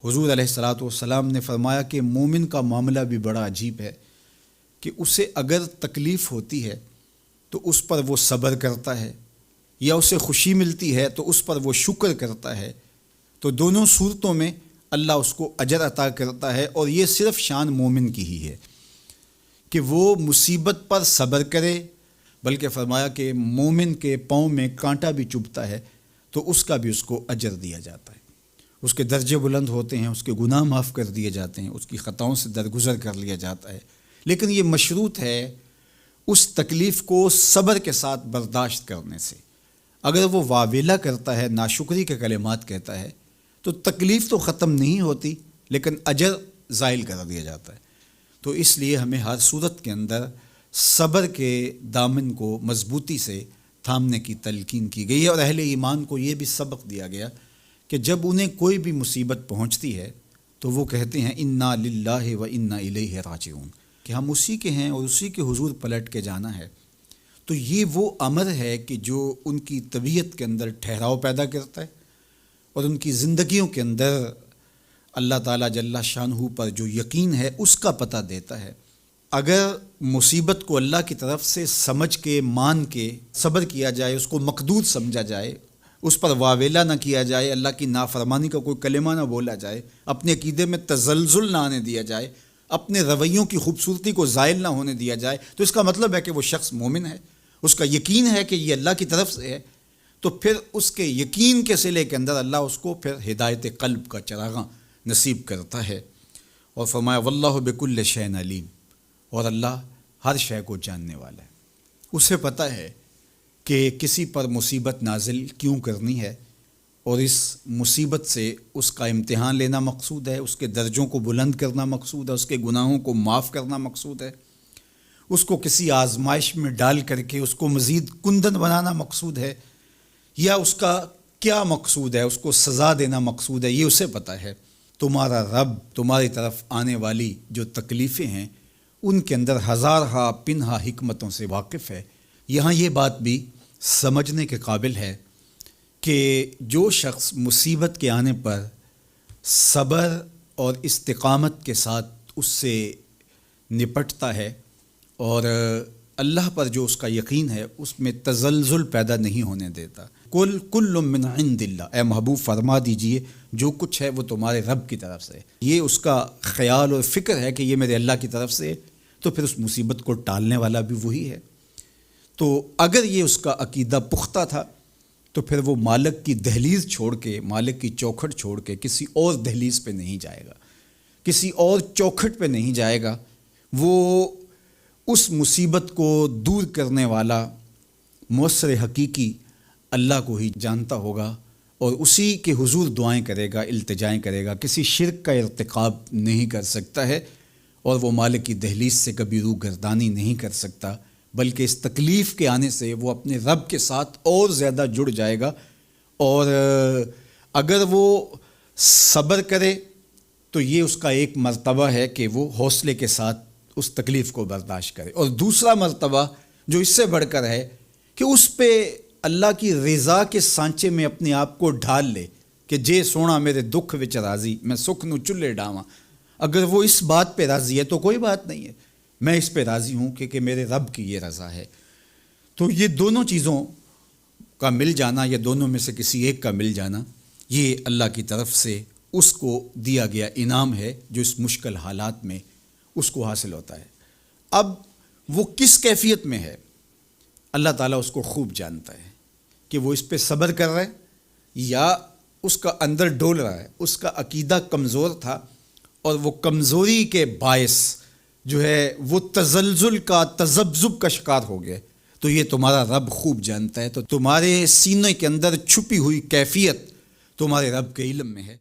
حضور علیہ الصلاۃ والسلام نے فرمایا کہ مومن کا معاملہ بھی بڑا عجیب ہے کہ اسے اگر تکلیف ہوتی ہے تو اس پر وہ صبر کرتا ہے، یا اسے خوشی ملتی ہے تو اس پر وہ شکر کرتا ہے، تو دونوں صورتوں میں اللہ اس کو اجر عطا کرتا ہے۔ اور یہ صرف شان مومن کی ہی ہے کہ وہ مصیبت پر صبر کرے، بلکہ فرمایا کہ مومن کے پاؤں میں کانٹا بھی چبھتا ہے تو اس کا بھی اس کو اجر دیا جاتا ہے، اس کے درجے بلند ہوتے ہیں، اس کے گناہ معاف کر دیے جاتے ہیں، اس کی خطاؤں سے درگزر کر لیا جاتا ہے۔ لیکن یہ مشروط ہے اس تکلیف کو صبر کے ساتھ برداشت کرنے سے۔ اگر وہ واویلا کرتا ہے، ناشکری کے کلمات کہتا ہے، تو تکلیف تو ختم نہیں ہوتی لیکن اجر زائل کر دیا جاتا ہے۔ تو اس لیے ہمیں ہر صورت کے اندر صبر کے دامن کو مضبوطی سے تھامنے کی تلقین کی گئی ہے، اور اہل ایمان کو یہ بھی سبق دیا گیا کہ جب انہیں کوئی بھی مصیبت پہنچتی ہے تو وہ کہتے ہیں انا للہ و انا الیہ راجعون، کہ ہم اسی کے ہیں اور اسی کے حضور پلٹ کے جانا ہے۔ تو یہ وہ امر ہے کہ جو ان کی طبیعت کے اندر ٹھہراؤ پیدا کرتا ہے اور ان کی زندگیوں کے اندر اللہ تعالیٰ جل شانہ پر جو یقین ہے اس کا پتہ دیتا ہے۔ اگر مصیبت کو اللہ کی طرف سے سمجھ کے مان کے صبر کیا جائے، اس کو مقدور سمجھا جائے، اس پر واویلا نہ کیا جائے، اللہ کی نافرمانی کا کوئی کلمہ نہ بولا جائے، اپنے عقیدے میں تزلزل نہ آنے دیا جائے، اپنے رویوں کی خوبصورتی کو زائل نہ ہونے دیا جائے، تو اس کا مطلب ہے کہ وہ شخص مومن ہے، اس کا یقین ہے کہ یہ اللہ کی طرف سے ہے۔ تو پھر اس کے یقین کے صلے کے اندر اللہ اس کو پھر ہدایت قلب کا چراغاں نصیب کرتا ہے۔ اور فرمایا واللہ بکل شیء علیم، اور اللہ ہر شے کو جاننے والا ہے، اسے پتہ ہے کہ کسی پر مصیبت نازل کیوں کرنی ہے، اور اس مصیبت سے اس کا امتحان لینا مقصود ہے، اس کے درجوں کو بلند کرنا مقصود ہے، اس کے گناہوں کو معاف کرنا مقصود ہے، اس کو کسی آزمائش میں ڈال کر کے اس کو مزید کندن بنانا مقصود ہے، یا اس کا کیا مقصود ہے، اس کو سزا دینا مقصود ہے، یہ اسے پتہ ہے۔ تمہارا رب تمہاری طرف آنے والی جو تکلیفیں ہیں ان کے اندر ہزارہا پنہا حکمتوں سے واقف ہے۔ یہاں یہ بات بھی سمجھنے کے قابل ہے کہ جو شخص مصیبت کے آنے پر صبر اور استقامت کے ساتھ اس سے نپٹتا ہے اور اللہ پر جو اس کا یقین ہے اس میں تزلزل پیدا نہیں ہونے دیتا، کل من عند اللہ، اے محبوب فرما دیجئے جو کچھ ہے وہ تمہارے رب کی طرف سے، یہ اس کا خیال اور فکر ہے کہ یہ میرے اللہ کی طرف سے، تو پھر اس مصیبت کو ٹالنے والا بھی وہی ہے۔ تو اگر یہ اس کا عقیدہ پختہ تھا تو پھر وہ مالک کی دہلیز چھوڑ کے، مالک کی چوکھٹ چھوڑ کے کسی اور دہلیز پہ نہیں جائے گا، کسی اور چوکھٹ پہ نہیں جائے گا، وہ اس مصیبت کو دور کرنے والا مؤثر حقیقی اللہ کو ہی جانتا ہوگا، اور اسی کے حضور دعائیں کرے گا، التجائیں کرے گا، کسی شرک کا ارتکاب نہیں کر سکتا ہے، اور وہ مالک کی دہلیز سے کبھی روح گردانی نہیں کر سکتا، بلکہ اس تکلیف کے آنے سے وہ اپنے رب کے ساتھ اور زیادہ جڑ جائے گا۔ اور اگر وہ صبر کرے تو یہ اس کا ایک مرتبہ ہے کہ وہ حوصلے کے ساتھ اس تکلیف کو برداشت کرے، اور دوسرا مرتبہ جو اس سے بڑھ کر ہے کہ اس پہ اللہ کی رضا کے سانچے میں اپنے آپ کو ڈھال لے کہ جے سونا میرے دکھ وچ راضی، میں سکھ نو چلے ڈاواں۔ اگر وہ اس بات پہ راضی ہے تو کوئی بات نہیں ہے، میں اس پہ راضی ہوں کہ میرے رب کی یہ رضا ہے۔ تو یہ دونوں چیزوں کا مل جانا، یا دونوں میں سے کسی ایک کا مل جانا، یہ اللہ کی طرف سے اس کو دیا گیا انعام ہے جو اس مشکل حالات میں اس کو حاصل ہوتا ہے۔ اب وہ کس کیفیت میں ہے اللہ تعالیٰ اس کو خوب جانتا ہے، کہ وہ اس پہ صبر کر رہا ہے یا اس کا اندر ڈول رہا ہے، اس کا عقیدہ کمزور تھا اور وہ کمزوری کے باعث جو ہے وہ تزلزل کا، تذبذب کا شکار ہو گئے، تو یہ تمہارا رب خوب جانتا ہے۔ تو تمہارے سینے کے اندر چھپی ہوئی کیفیت تمہارے رب کے علم میں ہے۔